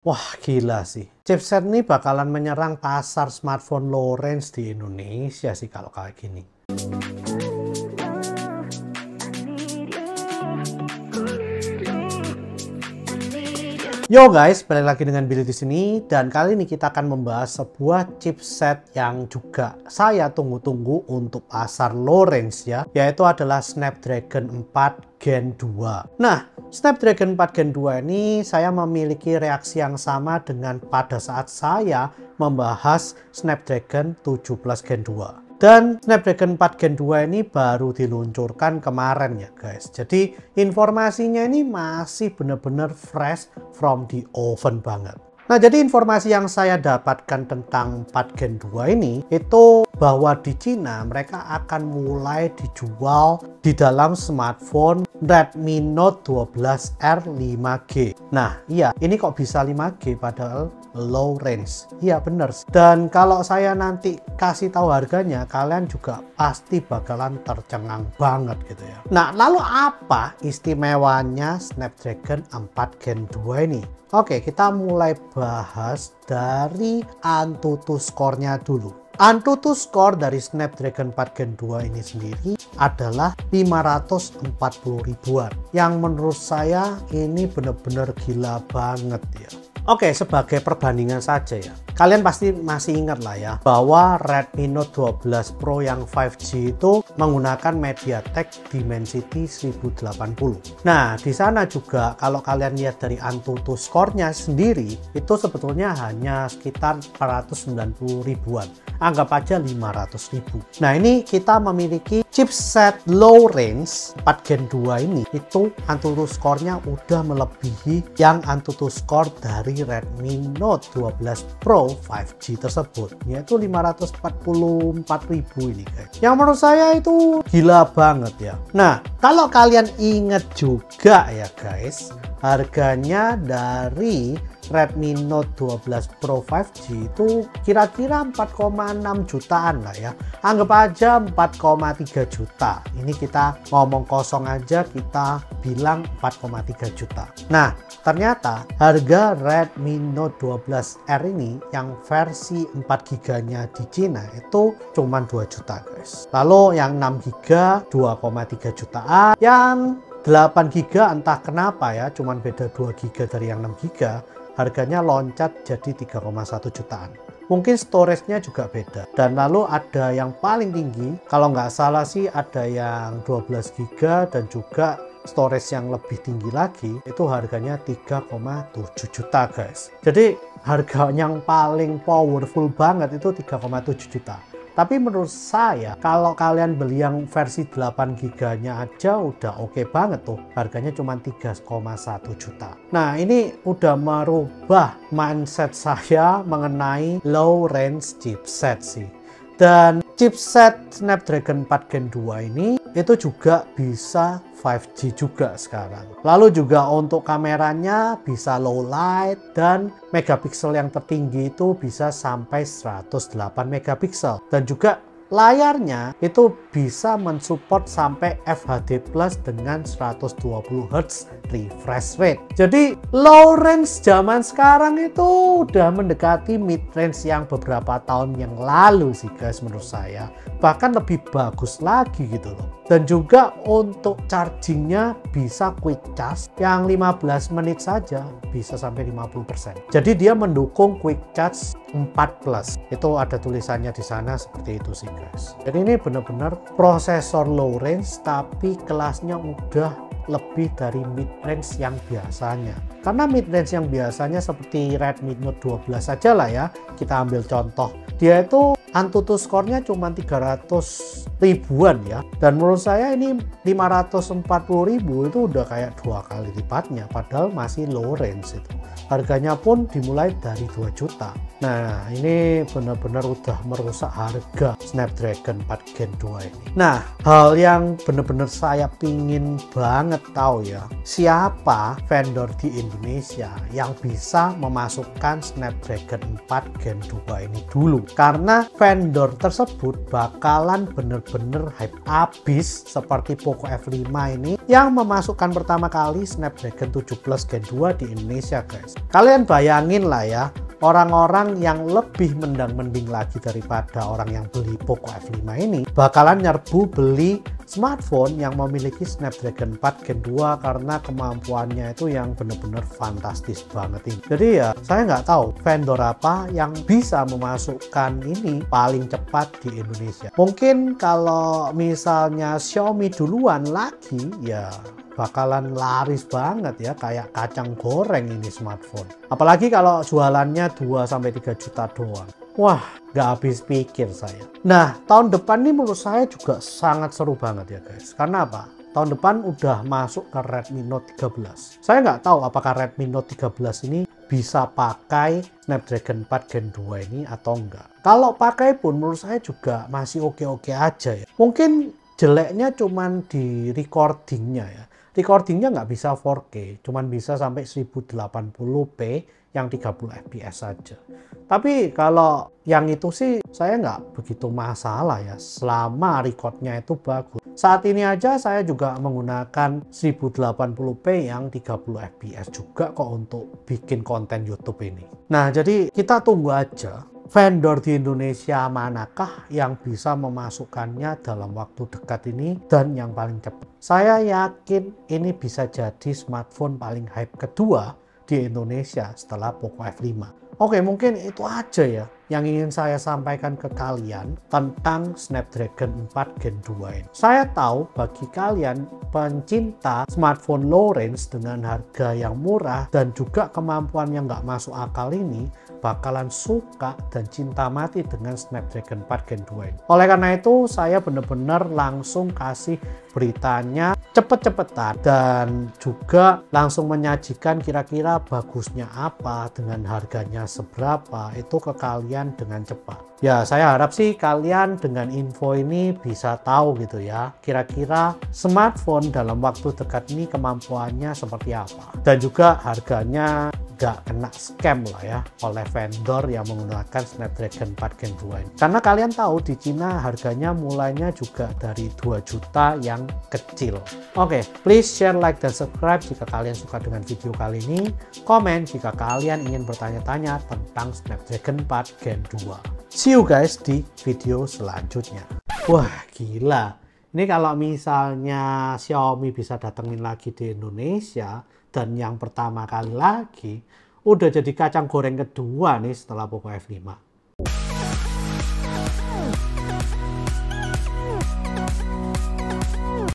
Wah, gila sih. Chipset ini bakalan menyerang pasar smartphone low range di Indonesia sih kalau kayak gini. Yo guys, balik lagi dengan Billy di sini, dan kali ini kita akan membahas sebuah chipset yang juga saya tunggu-tunggu untuk pasar low range ya, yaitu adalah Snapdragon 4 Gen 2. Nah, Snapdragon 4 Gen 2 ini saya memiliki reaksi yang sama dengan pada saat saya membahas Snapdragon 7 Plus Gen 2. Dan Snapdragon 4 Gen 2 ini baru diluncurkan kemarin ya guys. Jadi informasinya ini masih benar-benar fresh from the oven banget. Nah, jadi informasi yang saya dapatkan tentang 4 Gen 2 ini itu bahwa di Cina mereka akan mulai dijual di dalam smartphone Redmi Note 12R 5G. Nah, iya, ini kok bisa 5G padahal low range. Iya bener. Dan kalau saya nanti kasih tahu harganya, kalian juga pasti bakalan tercengang banget gitu ya. Nah, lalu apa istimewanya Snapdragon 4 Gen 2 ini? Oke, kita mulai bahas dari Antutu score-nya dulu. Antutu score dari Snapdragon 4 Gen 2 ini sendiri adalah 540 ribuan. Yang menurut saya ini benar-benar gila banget ya. Oke, sebagai perbandingan saja ya. Kalian pasti masih ingat lah ya, bahwa Redmi Note 12 Pro yang 5G itu menggunakan MediaTek Dimensity 1080. Nah, di sana juga kalau kalian lihat dari Antutu score-nya sendiri, itu sebetulnya hanya sekitar 490 ribuan. Anggap aja 500 ribu. Nah, ini kita memiliki chipset low range 4 Gen 2 ini, itu Antutu score-nya udah melebihi yang Antutu score dari Redmi Note 12 Pro 5G tersebut, yaitu 544 ribu ini guys. Yang menurut saya itu gila banget ya. Nah, kalau kalian ingat juga ya guys, harganya dari Redmi Note 12 Pro 5G itu kira-kira 4,6 jutaan lah ya. Anggap aja 4,3 juta. Ini kita ngomong kosong aja, kita bilang 4,3 juta. Nah, ternyata harga Redmi Note 12R ini yang versi 4 GB-nya di Cina itu cuma 2 juta guys. Lalu yang 6 GB 2,3 jutaan. Yang 8 GB entah kenapa ya, cuman beda 2 GB dari yang 6 GB. Harganya loncat jadi 3,1 jutaan. Mungkin storage-nya juga beda. Dan lalu ada yang paling tinggi, kalau nggak salah sih ada yang 12 GB dan juga storage yang lebih tinggi lagi, itu harganya 3,7 juta guys. Jadi harga yang paling powerful banget itu 3,7 juta. Tapi menurut saya, kalau kalian beli yang versi 8 GB-nya aja udah oke banget tuh. Harganya cuma 3,1 juta. Nah, ini udah merubah mindset saya mengenai low range chipset sih. Dan chipset Snapdragon 4 Gen 2 ini itu juga bisa 5G juga sekarang. Lalu juga untuk kameranya bisa low light dan megapiksel yang tertinggi itu bisa sampai 108 megapiksel. Dan juga layarnya itu bisa mensupport sampai FHD Plus dengan 120 Hz refresh rate. Jadi low range zaman sekarang itu udah mendekati mid range yang beberapa tahun yang lalu sih guys menurut saya. Bahkan lebih bagus lagi gitu loh. Dan juga untuk chargingnya bisa quick charge yang 15 menit saja bisa sampai 50%. Jadi dia mendukung quick charge 4+. Itu ada tulisannya di sana seperti itu sih guys. Jadi ini benar-benar prosesor low range tapi kelasnya udah lebih dari mid range yang biasanya. Karena mid range yang biasanya seperti Redmi Note 12 saja lah ya, kita ambil contoh. Dia itu Antutu score-nya cuma 300 ribuan ya. Dan menurut saya ini 540 ribu itu udah kayak 2 kali lipatnya. Padahal masih low range itu. Harganya pun dimulai dari 2 juta. Nah, ini benar-benar udah merusak harga Snapdragon 4 Gen 2 ini. Nah, hal yang benar-benar saya pingin banget tahu ya, siapa vendor di Indonesia yang bisa memasukkan Snapdragon 4 Gen 2 ini dulu. Karena vendor tersebut bakalan bener-bener hype abis seperti Poco F5 ini yang memasukkan pertama kali Snapdragon 7 Plus Gen 2 di Indonesia guys. Kalian bayangin lah ya, orang-orang yang lebih mending lagi daripada orang yang beli Poco F5 ini bakalan nyerbu beli smartphone yang memiliki Snapdragon 4 Gen 2 karena kemampuannya itu yang bener-bener fantastis banget ini. Jadi ya saya nggak tahu vendor apa yang bisa memasukkan ini paling cepat di Indonesia. Mungkin kalau misalnya Xiaomi duluan lagi ya bakalan laris banget ya, kayak kacang goreng ini smartphone. Apalagi kalau jualannya 2-3 juta doang. Wah, nggak habis pikir saya. Nah, tahun depan ini menurut saya juga sangat seru banget ya guys. Karena apa? Tahun depan udah masuk ke Redmi Note 13. Saya nggak tahu apakah Redmi Note 13 ini bisa pakai Snapdragon 4 Gen 2 ini atau enggak. Kalau pakai pun menurut saya juga masih oke-oke aja ya. Mungkin jeleknya cuman di recordingnya ya. Recordingnya nggak bisa 4K, cuman bisa sampai 1080p yang 30 fps saja. Tapi kalau yang itu sih saya nggak begitu masalah ya, selama recordnya itu bagus. Saat ini aja saya juga menggunakan 1080p yang 30 fps juga kok untuk bikin konten YouTube ini. Nah, jadi kita tunggu aja vendor di Indonesia manakah yang bisa memasukkannya dalam waktu dekat ini dan yang paling cepat. Saya yakin ini bisa jadi smartphone paling hype kedua di Indonesia setelah Poco F5. Oke, mungkin itu aja ya yang ingin saya sampaikan ke kalian tentang Snapdragon 4 Gen 2 ini. Saya tahu bagi kalian pencinta smartphone low range dengan harga yang murah dan juga kemampuan yang nggak masuk akal ini bakalan suka dan cinta mati dengan Snapdragon 4 Gen 2 ini. Oleh karena itu, saya benar-benar langsung kasih beritanya cepet-cepetan dan juga langsung menyajikan kira-kira bagusnya apa dengan harganya seberapa itu ke kalian dengan cepat. Ya, saya harap sih kalian dengan info ini bisa tahu gitu ya, kira-kira smartphone dalam waktu dekat ini kemampuannya seperti apa. Dan juga harganya nggak kena scam lah ya oleh vendor yang menggunakan Snapdragon 4 Gen 2 ini. Karena kalian tahu di Cina harganya mulainya juga dari 2 juta yang kecil. Oke, please share, like, dan subscribe jika kalian suka dengan video kali ini. Komen jika kalian ingin bertanya-tanya tentang Snapdragon 4 Gen 2. See you guys di video selanjutnya. Wah, gila. Ini kalau misalnya Xiaomi bisa datengin lagi di Indonesia dan yang pertama kali lagi, udah jadi kacang goreng kedua nih setelah Poco F5.